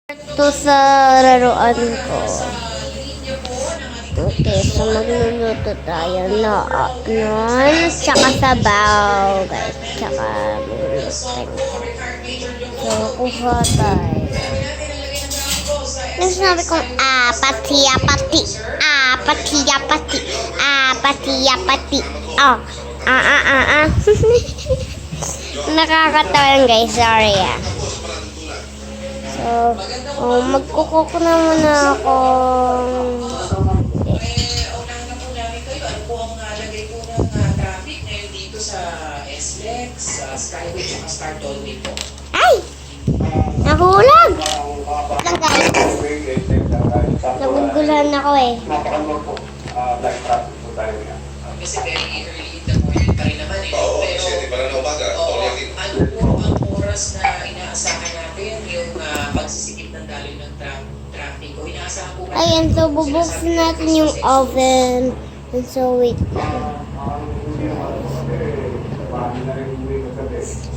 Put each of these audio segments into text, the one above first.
Ito sa laruan ko. Okay, so magluluto tayo noon, tsaka sabaw, guys. Tsaka magluluto tayo. So, kuha tayo. Yung sinabi kong, pati. Nakakatawa yan, guys. Sorry, So, magkukuko na muna ako. Unahin na po namin kayo. Ano po ang lagay po ng traffic ngayon dito sa SLEX, Skyway, at Star Tollway po? Ay! Nahulag! Lang, guys. Naguguluhan ako eh. Kasi very early in the morning pa rin naman eh. Oo, kasi di pa rin na umaga. Ano po ang oras na inaasahan natin yung pagsisikip ng daloy ng traffic? O inaasahan po ba? Ayan, so bubuksan natin yung oven. And so, wait lang.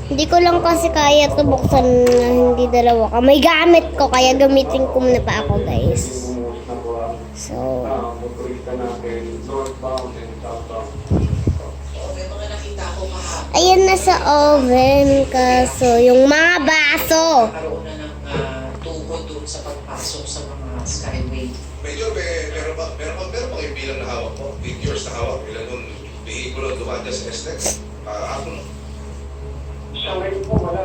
Hindi ko lang kasi kaya ito buksan na hindi dalawa. May gamit ko, kaya gamitin ko na pa ako, guys. So, May mga nakita ko kahapon. ayan na sa oven. Kaso, yung mga baso. Nagkaroon na ng tuhod doon sa pagpasok sa mga Skyway. Medyo, meron pa kayo bilang na hawak mo? 8 years na hawak. Ilan nun, vehiculo dumaan dyan sa SLEX? Ako no? Siya ngayon po wala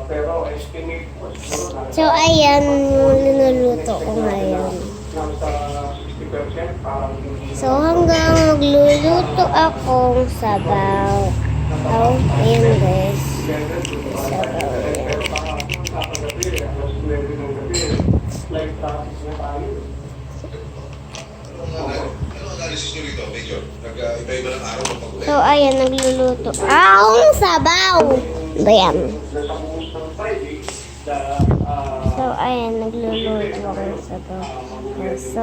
pero estimate po siguro na So, ayan yung linuluto ko ngayon. nasa 60% parang So, hanggang magluluto akong sabaw. Oh, ayan guys. Sabaw yan. pero baka sa paggabi, alas 9 ng gabi, flight traffic na tayo. Ano analysis nyo rito, Major? Iba-iba ng araw ng pag-uwi. So, ayan, nagluluto. Ang sabaw! Ba yan? Nasa buhos ng Friday, So, ayan, nagluluto ako ng sabaw. So,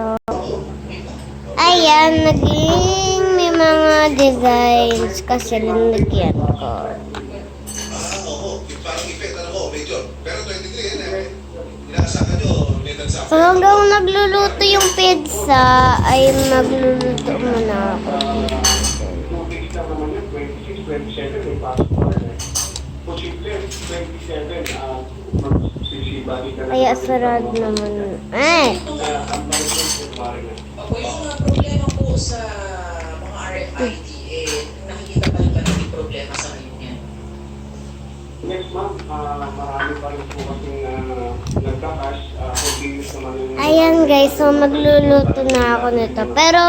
ayan, naging may mga designs kasi linagyan ko. Oo. Yung parang effect, ano ko, Major. Pero 23, yun eh. Inaasahan nyo, may nagsabi. So, hanggang nagluluto yung pizza, ay magluluto muna ako. 2 days lang naman yun, 26, 27, may passport. Posible, 27, magsisibali ka na. Kaya sarado naman. Ay! Ang bayan ko, parang Ako yung problema po sa mga RFID, nakikita pa rin ba natin problema sa ngayon yan? next month, marami pa rin po kasing nagkakas, continuous naman yung... Ayan guys, so magluluto na ako nito. Pero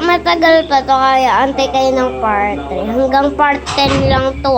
matagal pa to, kaya antay kayo ng part 3. Hanggang part 10 lang to